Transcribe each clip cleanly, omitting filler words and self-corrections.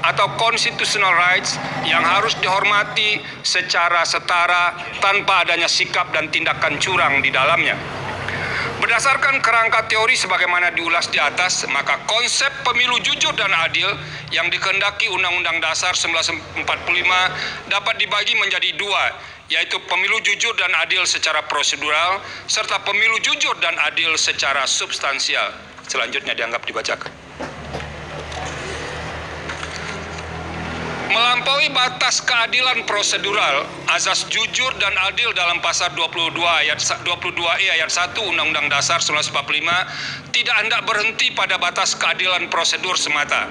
atau constitutional rights yang harus dihormati secara setara tanpa adanya sikap dan tindakan curang di dalamnya. Berdasarkan kerangka teori sebagaimana diulas di atas, maka konsep pemilu jujur dan adil yang dikehendaki Undang-Undang Dasar 1945 dapat dibagi menjadi dua, yaitu pemilu jujur dan adil secara prosedural, serta pemilu jujur dan adil secara substansial. Selanjutnya dianggap dibacakan. Melampaui batas keadilan prosedural, azas jujur dan adil dalam pasal 22E ayat 1 Undang-Undang Dasar 1945 tidak hendak berhenti pada batas keadilan prosedur semata.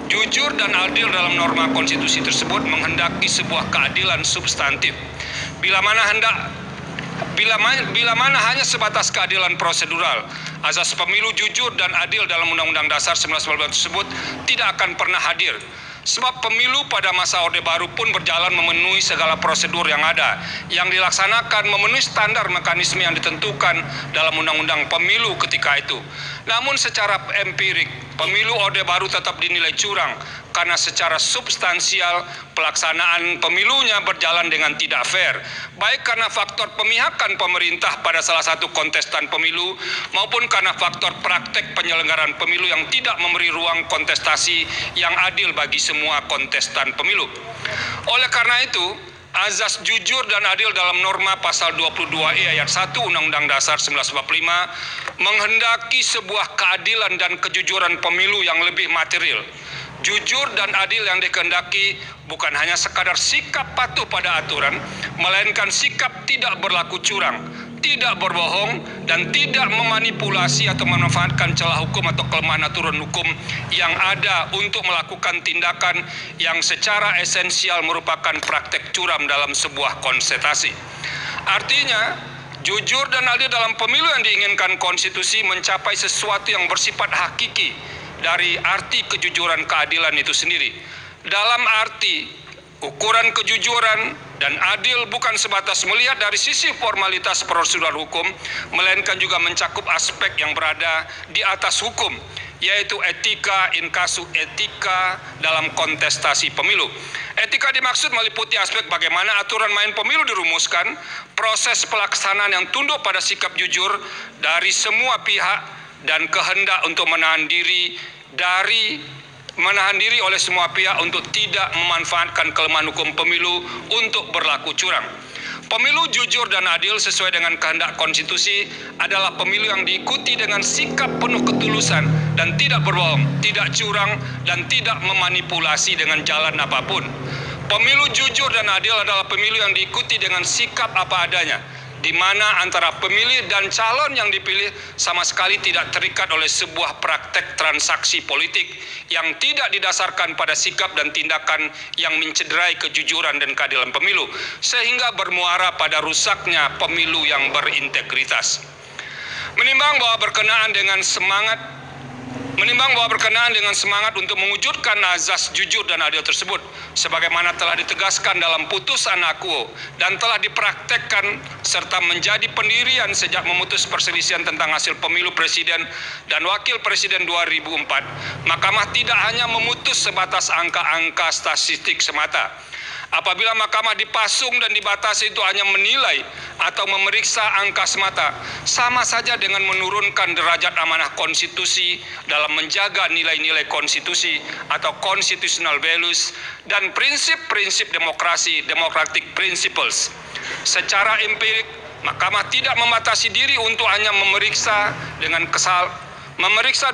Jujur dan adil dalam norma konstitusi tersebut menghendaki sebuah keadilan substantif. Bila mana hanya sebatas keadilan prosedural, azas pemilu jujur dan adil dalam Undang-Undang Dasar 1945 tersebut tidak akan pernah hadir. Sebab pemilu pada masa Orde Baru pun berjalan memenuhi segala prosedur yang ada, yang dilaksanakan memenuhi standar mekanisme yang ditentukan dalam Undang-Undang Pemilu ketika itu. Namun secara empirik, pemilu Orde Baru tetap dinilai curang karena secara substansial pelaksanaan pemilunya berjalan dengan tidak fair, baik karena faktor pemihakan pemerintah pada salah satu kontestan pemilu maupun karena faktor praktek penyelenggaraan pemilu yang tidak memberi ruang kontestasi yang adil bagi semua kontestan pemilu. Oleh karena itu, azas jujur dan adil dalam norma pasal 22E ayat 1 Undang-Undang Dasar 1945 menghendaki sebuah keadilan dan kejujuran pemilu yang lebih material. Jujur dan adil yang dikehendaki bukan hanya sekadar sikap patuh pada aturan, melainkan sikap tidak berlaku curang, tidak berbohong, dan tidak memanipulasi atau memanfaatkan celah hukum atau kelemahan aturan hukum yang ada untuk melakukan tindakan yang secara esensial merupakan praktek curam dalam sebuah konsentrasi. Artinya, jujur dan adil dalam pemilu yang diinginkan konstitusi mencapai sesuatu yang bersifat hakiki dari arti kejujuran keadilan itu sendiri. Dalam arti ukuran kejujuran dan adil bukan sebatas melihat dari sisi formalitas prosedural hukum, melainkan juga mencakup aspek yang berada di atas hukum, yaitu etika in casu etika dalam kontestasi pemilu. Etika dimaksud meliputi aspek bagaimana aturan main pemilu dirumuskan, proses pelaksanaan yang tunduk pada sikap jujur dari semua pihak, dan kehendak untuk menahan diri oleh semua pihak untuk tidak memanfaatkan kelemahan hukum pemilu untuk berlaku curang. Pemilu jujur dan adil sesuai dengan kehendak konstitusi adalah pemilu yang diikuti dengan sikap penuh ketulusan dan tidak berbohong, tidak curang, dan tidak memanipulasi dengan jalan apapun. Pemilu jujur dan adil adalah pemilu yang diikuti dengan sikap apa adanya, di mana antara pemilih dan calon yang dipilih sama sekali tidak terikat oleh sebuah praktek transaksi politik yang tidak didasarkan pada sikap dan tindakan yang mencederai kejujuran dan keadilan pemilu, sehingga bermuara pada rusaknya pemilu yang berintegritas. Menimbang bahwa berkenaan dengan semangat untuk mewujudkan azas jujur dan adil tersebut, sebagaimana telah ditegaskan dalam putusan akuo dan telah dipraktekkan serta menjadi pendirian sejak memutus perselisihan tentang hasil pemilu presiden dan wakil presiden 2004, Mahkamah tidak hanya memutus sebatas angka-angka statistik semata. Apabila mahkamah dipasung dan dibatasi itu hanya menilai atau memeriksa angka semata, sama saja dengan menurunkan derajat amanah konstitusi dalam menjaga nilai-nilai konstitusi atau constitutional values dan prinsip-prinsip demokrasi, democratic principles. Secara empirik, mahkamah tidak membatasi diri untuk hanya memeriksa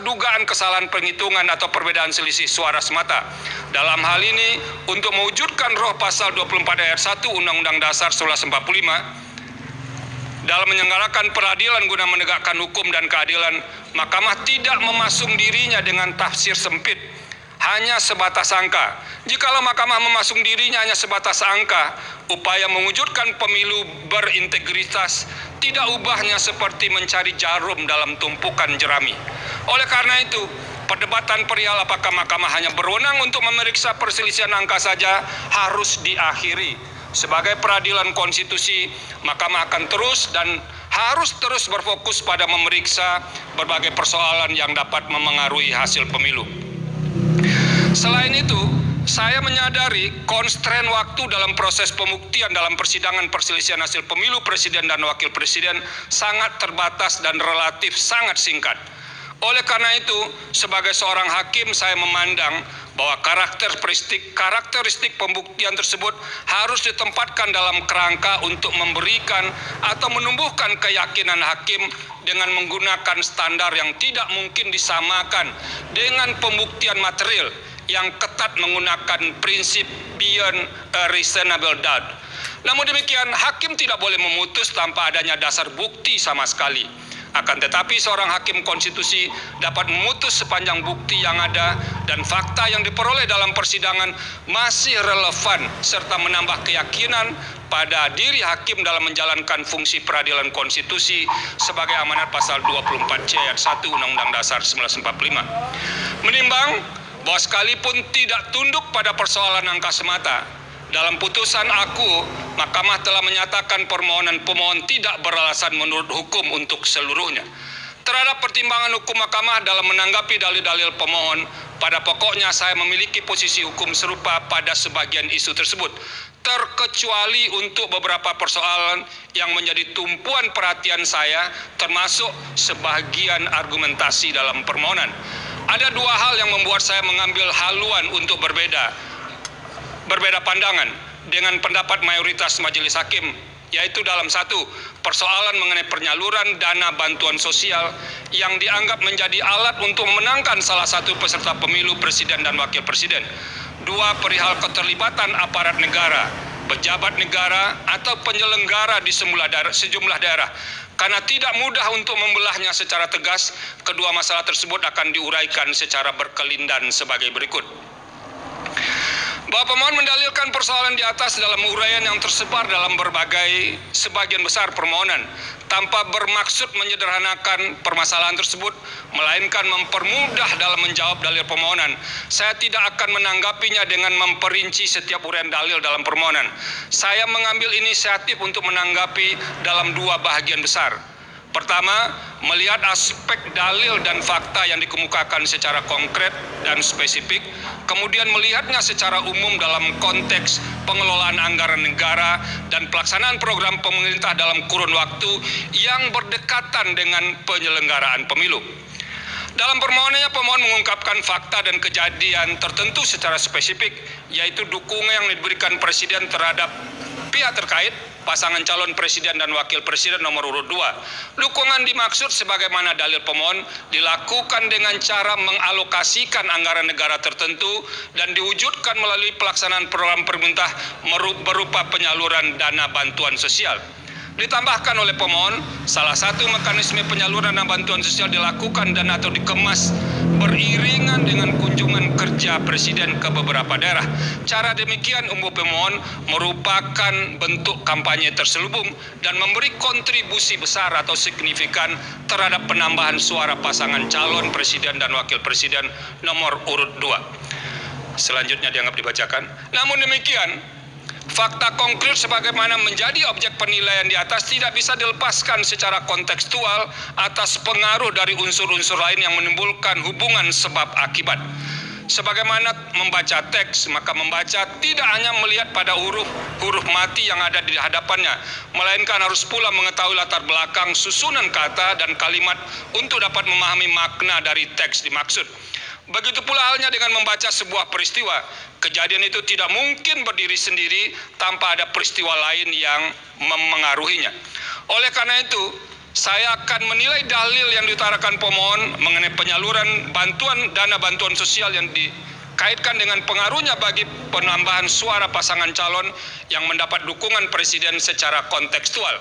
dugaan kesalahan penghitungan atau perbedaan selisih suara semata. Dalam hal ini, untuk mewujudkan roh pasal 24 ayat 1 Undang-Undang Dasar 1945, dalam menyelenggarakan peradilan guna menegakkan hukum dan keadilan, mahkamah tidak memasung dirinya dengan tafsir sempit, hanya sebatas angka. Jikalau mahkamah memasung dirinya hanya sebatas angka, upaya mewujudkan pemilu berintegritas tidak ubahnya seperti mencari jarum dalam tumpukan jerami. Oleh karena itu, perdebatan perihal apakah mahkamah hanya berwenang untuk memeriksa perselisihan angka saja harus diakhiri. Sebagai peradilan konstitusi, mahkamah akan harus terus berfokus pada memeriksa berbagai persoalan yang dapat memengaruhi hasil pemilu. Selain itu, saya menyadari konstrain waktu dalam proses pembuktian dalam persidangan perselisihan hasil pemilu presiden dan wakil presiden sangat terbatas dan relatif sangat singkat. Oleh karena itu, sebagai seorang hakim saya memandang bahwa karakteristik pembuktian tersebut harus ditempatkan dalam kerangka untuk memberikan atau menumbuhkan keyakinan hakim dengan menggunakan standar yang tidak mungkin disamakan dengan pembuktian material yang ketat menggunakan prinsip beyond a reasonable doubt. Namun demikian, hakim tidak boleh memutus tanpa adanya dasar bukti sama sekali. Akan tetapi seorang hakim konstitusi dapat memutus sepanjang bukti yang ada dan fakta yang diperoleh dalam persidangan masih relevan serta menambah keyakinan pada diri hakim dalam menjalankan fungsi peradilan konstitusi sebagai amanat pasal 24C ayat 1 Undang-Undang Dasar 1945. Menimbang bahwa sekalipun tidak tunduk pada persoalan angka semata, dalam putusan aku, Mahkamah telah menyatakan permohonan pemohon tidak beralasan menurut hukum untuk seluruhnya. Terhadap pertimbangan hukum Mahkamah dalam menanggapi dalil-dalil pemohon, pada pokoknya saya memiliki posisi hukum serupa pada sebagian isu tersebut, terkecuali untuk beberapa persoalan yang menjadi tumpuan perhatian saya, termasuk sebagian argumentasi dalam permohonan. Ada dua hal yang membuat saya mengambil haluan untuk berbeda pandangan dengan pendapat mayoritas majelis hakim, yaitu dalam satu, persoalan mengenai penyaluran dana bantuan sosial yang dianggap menjadi alat untuk memenangkan salah satu peserta pemilu presiden dan wakil presiden. Dua, perihal keterlibatan aparat negara, pejabat negara atau penyelenggara di sejumlah daerah. Karena tidak mudah untuk membelahnya secara tegas, kedua masalah tersebut akan diuraikan secara berkelindan sebagai berikut. Bahwa pemohon mendalilkan persoalan di atas dalam uraian yang tersebar dalam sebagian besar permohonan tanpa bermaksud menyederhanakan permasalahan tersebut, melainkan mempermudah dalam menjawab dalil permohonan. Saya tidak akan menanggapinya dengan memperinci setiap uraian dalil dalam permohonan. Saya mengambil inisiatif untuk menanggapi dalam dua bahagian besar. Pertama, melihat aspek dalil dan fakta yang dikemukakan secara konkret dan spesifik, kemudian melihatnya secara umum dalam konteks pengelolaan anggaran negara dan pelaksanaan program pemerintah dalam kurun waktu yang berdekatan dengan penyelenggaraan pemilu. Dalam permohonannya, pemohon mengungkapkan fakta dan kejadian tertentu secara spesifik, yaitu dukungan yang diberikan Presiden terhadap pihak terkait, pasangan calon presiden dan wakil presiden nomor urut 2. Dukungan dimaksud sebagaimana dalil pemohon dilakukan dengan cara mengalokasikan anggaran negara tertentu dan diwujudkan melalui pelaksanaan program pemerintah berupa penyaluran dana bantuan sosial. Ditambahkan oleh pemohon, salah satu mekanisme penyaluran dana bantuan sosial dilakukan dan atau dikemas beriringan dengan kunjungan kerja Presiden ke beberapa daerah. Cara demikian umum pemohon merupakan bentuk kampanye terselubung dan memberi kontribusi besar atau signifikan terhadap penambahan suara pasangan calon presiden dan wakil presiden nomor urut 2. Selanjutnya dianggap dibacakan. Namun demikian, fakta konkret sebagaimana menjadi objek penilaian di atas tidak bisa dilepaskan secara kontekstual atas pengaruh dari unsur-unsur lain yang menimbulkan hubungan sebab akibat. Sebagaimana membaca teks, maka membaca tidak hanya melihat pada huruf mati yang ada di hadapannya, melainkan harus pula mengetahui latar belakang susunan kata dan kalimat untuk dapat memahami makna dari teks dimaksud. Begitu pula halnya dengan membaca sebuah peristiwa. Kejadian itu tidak mungkin berdiri sendiri tanpa ada peristiwa lain yang memengaruhinya. Oleh karena itu, saya akan menilai dalil yang diutarakan pemohon mengenai penyaluran dana bantuan sosial yang dikaitkan dengan pengaruhnya bagi penambahan suara pasangan calon yang mendapat dukungan presiden secara kontekstual.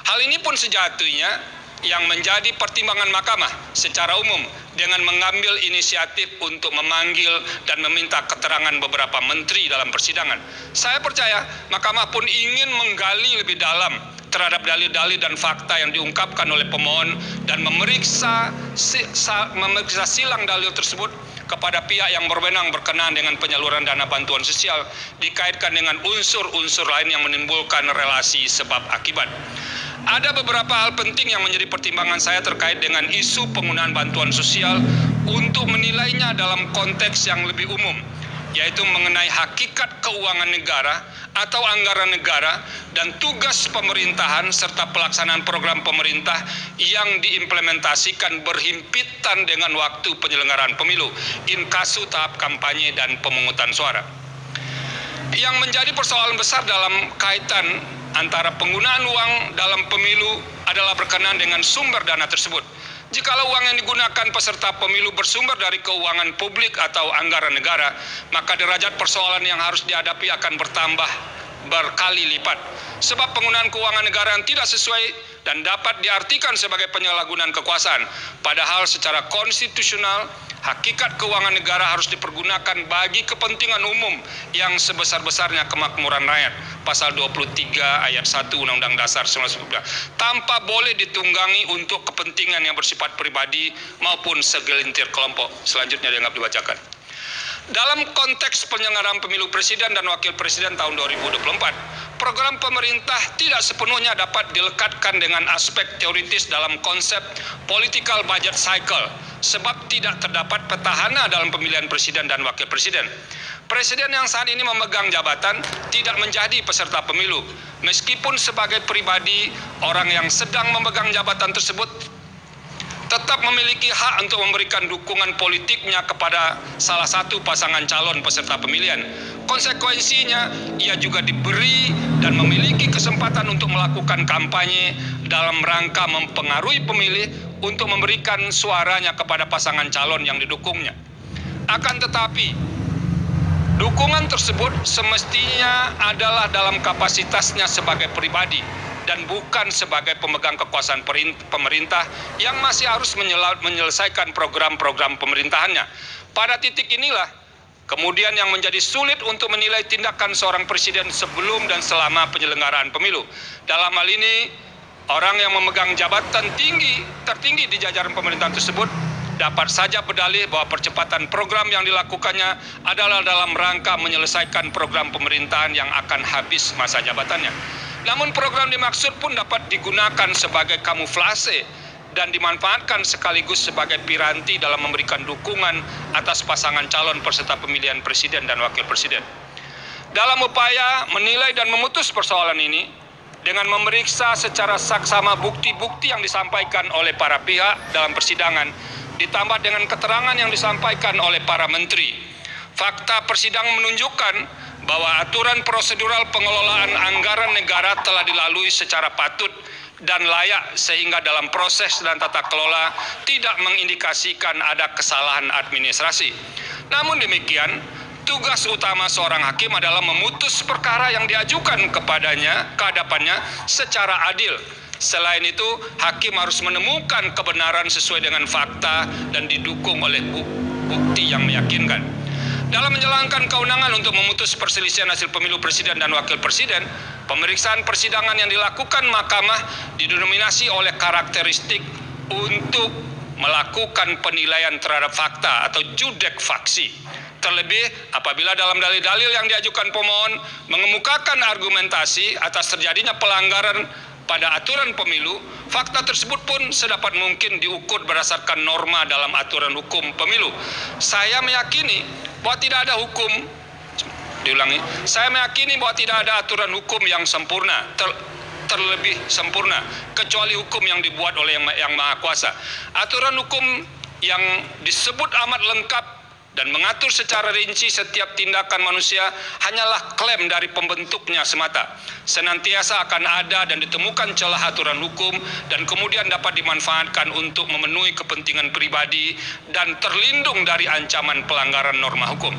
Hal ini pun sejatinya yang menjadi pertimbangan mahkamah secara umum dengan mengambil inisiatif untuk memanggil dan meminta keterangan beberapa menteri dalam persidangan. Saya percaya mahkamah pun ingin menggali lebih dalam terhadap dalil-dalil dan fakta yang diungkapkan oleh pemohon dan memeriksa silang dalil tersebut kepada pihak yang berwenang berkenaan dengan penyaluran dana bantuan sosial dikaitkan dengan unsur-unsur lain yang menimbulkan relasi sebab akibat. Ada beberapa hal penting yang menjadi pertimbangan saya terkait dengan isu penggunaan bantuan sosial untuk menilainya dalam konteks yang lebih umum, yaitu mengenai hakikat keuangan negara atau anggaran negara dan tugas pemerintahan serta pelaksanaan program pemerintah yang diimplementasikan berhimpitan dengan waktu penyelenggaraan pemilu, inkasu tahap kampanye dan pemungutan suara. Yang menjadi persoalan besar dalam kaitan antara penggunaan uang dalam pemilu adalah berkenaan dengan sumber dana tersebut. Jikalau uang yang digunakan peserta pemilu bersumber dari keuangan publik atau anggaran negara, maka derajat persoalan yang harus dihadapi akan bertambah berkali lipat. Sebab penggunaan keuangan negara yang tidak sesuai dan dapat diartikan sebagai penyalahgunaan kekuasaan. Padahal secara konstitusional, hakikat keuangan negara harus dipergunakan bagi kepentingan umum yang sebesar-besarnya kemakmuran rakyat. Pasal 23 ayat 1 Undang-Undang Dasar 1945, tanpa boleh ditunggangi untuk kepentingan yang bersifat pribadi maupun segelintir kelompok. Selanjutnya dianggap dibacakan. Dalam konteks penyelenggaraan pemilu presiden dan wakil presiden tahun 2024, program pemerintah tidak sepenuhnya dapat dilekatkan dengan aspek teoritis dalam konsep political budget cycle, sebab tidak terdapat petahana dalam pemilihan presiden dan wakil presiden. Presiden yang saat ini memegang jabatan tidak menjadi peserta pemilu, meskipun sebagai pribadi orang yang sedang memegang jabatan tersebut tetap memiliki hak untuk memberikan dukungan politiknya kepada salah satu pasangan calon peserta pemilihan. Konsekuensinya, ia juga diberi dan memiliki kesempatan untuk melakukan kampanye dalam rangka mempengaruhi pemilih untuk memberikan suaranya kepada pasangan calon yang didukungnya. Akan tetapi, dukungan tersebut semestinya adalah dalam kapasitasnya sebagai pribadi dan bukan sebagai pemegang kekuasaan pemerintah yang masih harus menyelesaikan program-program pemerintahannya. Pada titik inilah kemudian yang menjadi sulit untuk menilai tindakan seorang presiden sebelum dan selama penyelenggaraan pemilu. Dalam hal ini, orang yang memegang jabatan tertinggi di jajaran pemerintahan tersebut dapat saja berdalih bahwa percepatan program yang dilakukannya adalah dalam rangka menyelesaikan program pemerintahan yang akan habis masa jabatannya. Namun program dimaksud pun dapat digunakan sebagai kamuflase dan dimanfaatkan sekaligus sebagai piranti dalam memberikan dukungan atas pasangan calon peserta pemilihan presiden dan wakil presiden. Dalam upaya menilai dan memutus persoalan ini, dengan memeriksa secara saksama bukti-bukti yang disampaikan oleh para pihak dalam persidangan, ditambah dengan keterangan yang disampaikan oleh para menteri, fakta persidangan menunjukkan bahwa aturan prosedural pengelolaan anggaran negara telah dilalui secara patut dan layak sehingga dalam proses dan tata kelola tidak mengindikasikan ada kesalahan administrasi. Namun demikian, tugas utama seorang hakim adalah memutus perkara yang diajukan kepadanya, ke hadapannya secara adil. Selain itu, hakim harus menemukan kebenaran sesuai dengan fakta dan didukung oleh bukti yang meyakinkan. Dalam menjalankan kewenangan untuk memutus perselisihan hasil pemilu presiden dan wakil presiden, pemeriksaan persidangan yang dilakukan mahkamah didominasi oleh karakteristik untuk melakukan penilaian terhadap fakta atau judek faksi. Terlebih apabila dalam dalil-dalil yang diajukan pemohon mengemukakan argumentasi atas terjadinya pelanggaran pada aturan pemilu, fakta tersebut pun sedapat mungkin diukur berdasarkan norma dalam aturan hukum pemilu. Saya meyakini bahwa tidak ada hukum, saya meyakini bahwa tidak ada aturan hukum yang sempurna, terlebih sempurna, kecuali hukum yang dibuat oleh yang Maha Kuasa. Aturan hukum yang disebut amat lengkap dan mengatur secara rinci setiap tindakan manusia hanyalah klaim dari pembentuknya semata. Senantiasa akan ada dan ditemukan celah aturan hukum dan kemudian dapat dimanfaatkan untuk memenuhi kepentingan pribadi dan terlindung dari ancaman pelanggaran norma hukum.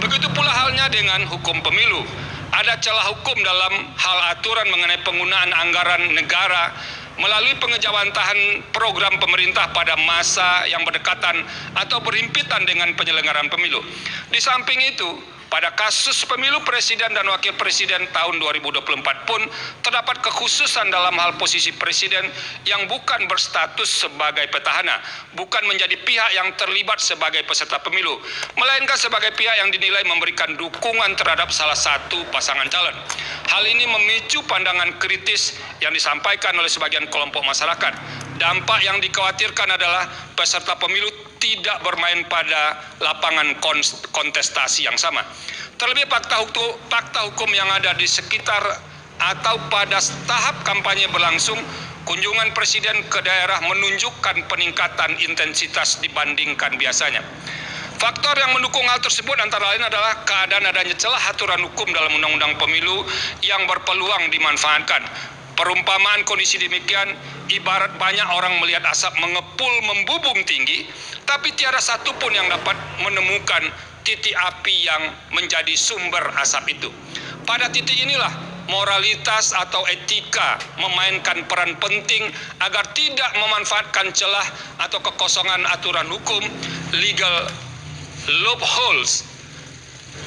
Begitu pula halnya dengan hukum pemilu. Ada celah hukum dalam hal aturan mengenai penggunaan anggaran negara melalui pengejawantahan program pemerintah pada masa yang berdekatan atau berhimpitan dengan penyelenggaraan pemilu. Di samping itu, pada kasus pemilu presiden dan wakil presiden tahun 2024 pun terdapat kekhususan dalam hal posisi presiden yang bukan berstatus sebagai petahana, bukan menjadi pihak yang terlibat sebagai peserta pemilu, melainkan sebagai pihak yang dinilai memberikan dukungan terhadap salah satu pasangan calon. Hal ini memicu pandangan kritis yang disampaikan oleh sebagian kelompok masyarakat. Dampak yang dikhawatirkan adalah peserta pemilu tidak bermain pada lapangan kontestasi yang sama. Terlebih fakta hukum yang ada di sekitar atau pada tahap kampanye berlangsung, kunjungan Presiden ke daerah menunjukkan peningkatan intensitas dibandingkan biasanya. Faktor yang mendukung hal tersebut antara lain adalah keadaan adanya celah aturan hukum dalam Undang-Undang Pemilu yang berpeluang dimanfaatkan. Perumpamaan kondisi demikian ibarat banyak orang melihat asap mengepul membubung tinggi, tapi tiada satupun yang dapat menemukan titik api yang menjadi sumber asap itu. Pada titik inilah moralitas atau etika memainkan peran penting agar tidak memanfaatkan celah atau kekosongan aturan hukum, legal loopholes.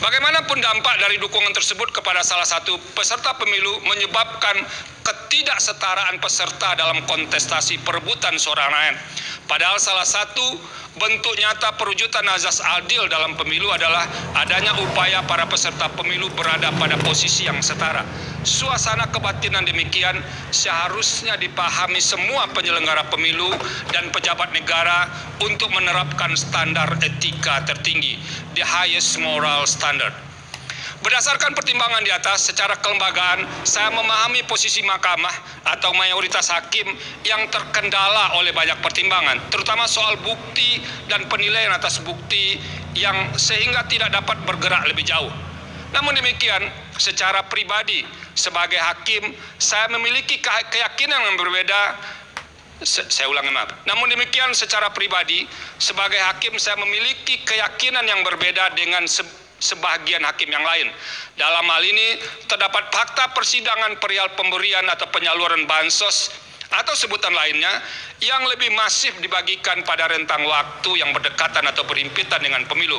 Bagaimanapun dampak dari dukungan tersebut kepada salah satu peserta pemilu menyebabkan ketidaksetaraan peserta dalam kontestasi perebutan suara rakyat. Padahal salah satu bentuk nyata perwujudan azas adil dalam pemilu adalah adanya upaya para peserta pemilu berada pada posisi yang setara. Suasana kebatinan demikian seharusnya dipahami semua penyelenggara pemilu dan pejabat negara untuk menerapkan standar etika tertinggi, the highest moral standard. Berdasarkan pertimbangan di atas, secara kelembagaan, saya memahami posisi mahkamah atau mayoritas hakim yang terkendala oleh banyak pertimbangan, terutama soal bukti dan penilaian atas bukti yang sehingga tidak dapat bergerak lebih jauh. Namun demikian, secara pribadi, sebagai hakim, saya memiliki keyakinan yang berbeda. Namun demikian, secara pribadi, sebagai hakim, saya memiliki keyakinan yang berbeda dengan sebagian hakim yang lain. Dalam hal ini, terdapat fakta persidangan perihal pemberian atau penyaluran bansos atau sebutan lainnya yang lebih masif dibagikan pada rentang waktu yang berdekatan atau berhimpitan dengan pemilu.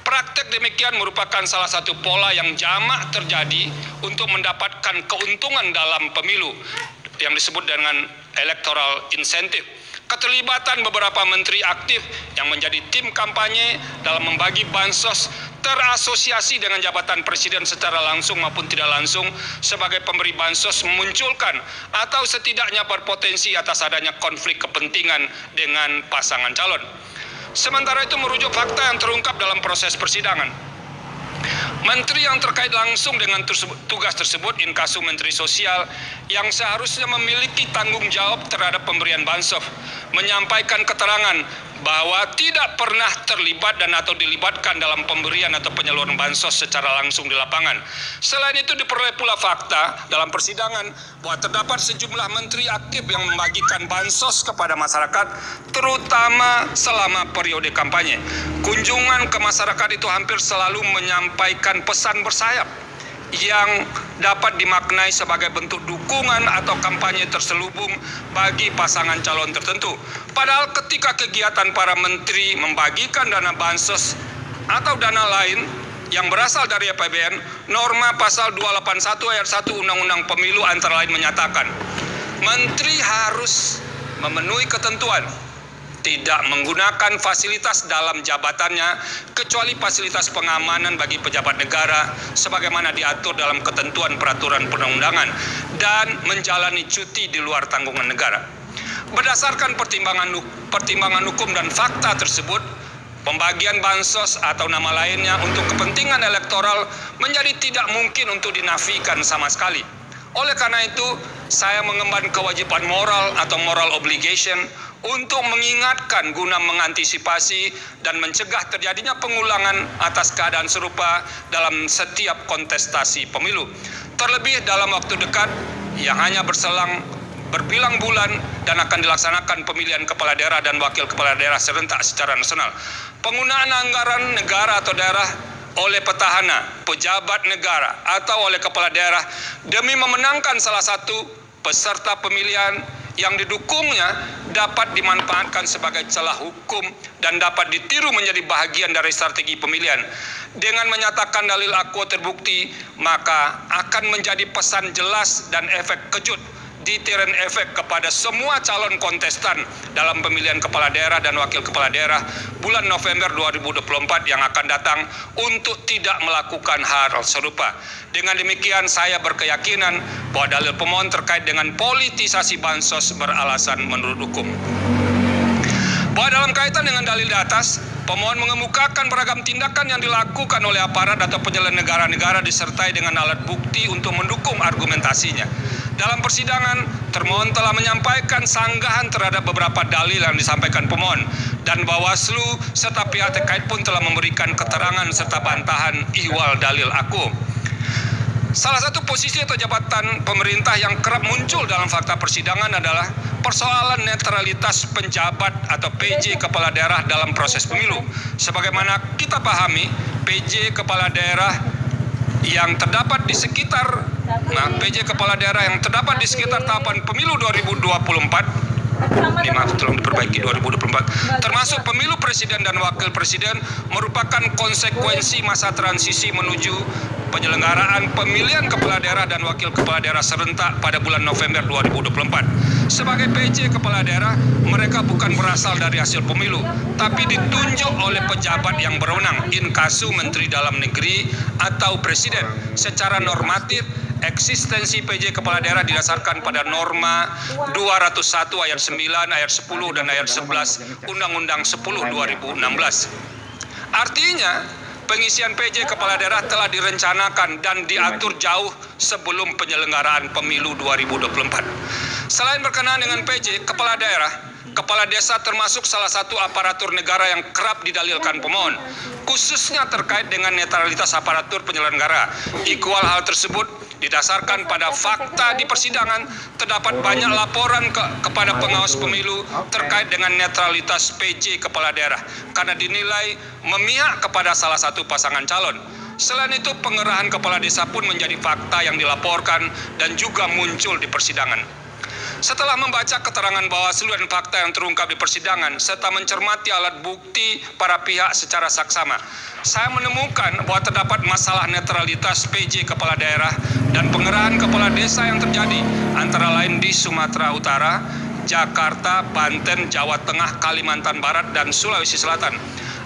Praktek demikian merupakan salah satu pola yang jamak terjadi untuk mendapatkan keuntungan dalam pemilu yang disebut dengan electoral incentive. Keterlibatan beberapa menteri aktif yang menjadi tim kampanye dalam membagi bansos terasosiasi dengan jabatan presiden secara langsung maupun tidak langsung sebagai pemberi bansos memunculkan atau setidaknya berpotensi atas adanya konflik kepentingan dengan pasangan calon. Sementara itu merujuk fakta yang terungkap dalam proses persidangan, menteri yang terkait langsung dengan tugas tersebut, inkasu Menteri Sosial, yang seharusnya memiliki tanggung jawab terhadap pemberian bansos, menyampaikan keterangan bahwa tidak pernah terlibat dan atau dilibatkan dalam pemberian atau penyaluran bansos secara langsung di lapangan. Selain itu diperoleh pula fakta dalam persidangan bahwa terdapat sejumlah menteri aktif yang membagikan bansos kepada masyarakat, terutama selama periode kampanye. Kunjungan ke masyarakat itu hampir selalu menyampaikan pesan bersayap yang dapat dimaknai sebagai bentuk dukungan atau kampanye terselubung bagi pasangan calon tertentu. Padahal ketika kegiatan para menteri membagikan dana bansos atau dana lain yang berasal dari APBN, norma pasal 281 ayat 1 Undang-Undang Pemilu antara lain menyatakan, menteri harus memenuhi ketentuan tidak menggunakan fasilitas dalam jabatannya kecuali fasilitas pengamanan bagi pejabat negara sebagaimana diatur dalam ketentuan peraturan perundang-undangan dan menjalani cuti di luar tanggungan negara. Berdasarkan pertimbangan hukum dan fakta tersebut, pembagian bansos atau nama lainnya untuk kepentingan elektoral menjadi tidak mungkin untuk dinafikan sama sekali. Oleh karena itu, saya mengemban kewajiban moral atau moral obligation untuk mengingatkan guna mengantisipasi dan mencegah terjadinya pengulangan atas keadaan serupa dalam setiap kontestasi pemilu. Terlebih dalam waktu dekat yang hanya berselang berbilang bulan dan akan dilaksanakan pemilihan kepala daerah dan wakil kepala daerah serentak secara nasional. Penggunaan anggaran negara atau daerah oleh petahana, pejabat negara atau oleh kepala daerah demi memenangkan salah satu peserta pemilihan yang didukungnya dapat dimanfaatkan sebagai celah hukum dan dapat ditiru menjadi bahagian dari strategi pemilihan. Dengan menyatakan dalil akuo terbukti, maka akan menjadi pesan jelas dan efek kejut, deterrent efek kepada semua calon kontestan dalam pemilihan kepala daerah dan wakil kepala daerah bulan November 2024 yang akan datang untuk tidak melakukan hal serupa. Dengan demikian, saya berkeyakinan bahwa dalil pemohon terkait dengan politisasi bansos beralasan menurut hukum. Bahwa dalam kaitan dengan dalil di atas, pemohon mengemukakan beragam tindakan yang dilakukan oleh aparat atau penyelenggara negara disertai dengan alat bukti untuk mendukung argumentasinya. Dalam persidangan, termohon telah menyampaikan sanggahan terhadap beberapa dalil yang disampaikan pemohon, dan Bawaslu serta pihak terkait pun telah memberikan keterangan serta bantahan ihwal dalil aku. Salah satu posisi atau jabatan pemerintah yang kerap muncul dalam fakta persidangan adalah persoalan netralitas penjabat atau PJ kepala daerah dalam proses pemilu. Sebagaimana kita pahami, PJ kepala daerah yang terdapat di sekitar PJ kepala daerah yang terdapat di sekitar tahapan pemilu 2024 tolong diperbaiki 2024 termasuk pemilu presiden dan wakil presiden merupakan konsekuensi masa transisi menuju penyelenggaraan pemilihan kepala daerah dan wakil kepala daerah serentak pada bulan November 2024. Sebagai PJ kepala daerah, mereka bukan berasal dari hasil pemilu, tapi ditunjuk oleh pejabat yang berwenang, inkasu Menteri Dalam Negeri atau Presiden. Secara normatif, eksistensi PJ kepala daerah didasarkan pada norma 201 ayat 9, ayat 10, dan ayat 11 Undang-Undang 10 2016. Artinya, pengisian PJ kepala daerah telah direncanakan dan diatur jauh sebelum penyelenggaraan pemilu 2024. Selain berkenaan dengan PJ kepala daerah, kepala desa termasuk salah satu aparatur negara yang kerap didalilkan pemohon, khususnya terkait dengan netralitas aparatur penyelenggara. Ikhwal hal tersebut didasarkan pada fakta di persidangan terdapat banyak laporan kepada pengawas pemilu terkait dengan netralitas PJ kepala daerah karena dinilai memihak kepada salah satu pasangan calon. Selain itu, pengerahan kepala desa pun menjadi fakta yang dilaporkan dan juga muncul di persidangan. Setelah membaca keterangan Bawaslu dan fakta yang terungkap di persidangan, serta mencermati alat bukti para pihak secara saksama, saya menemukan bahwa terdapat masalah netralitas PJ kepala daerah dan pengerahan kepala desa yang terjadi, antara lain di Sumatera Utara, Jakarta, Banten, Jawa Tengah, Kalimantan Barat, dan Sulawesi Selatan.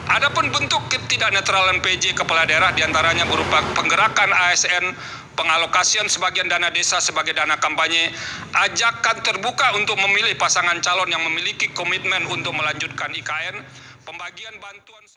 Adapun bentuk ketidaknetralan PJ kepala daerah diantaranya berupa penggerakan ASN, pengalokasian sebagian dana desa sebagai dana kampanye, ajakan terbuka untuk memilih pasangan calon yang memiliki komitmen untuk melanjutkan IKN, pembagian bantuan sosial.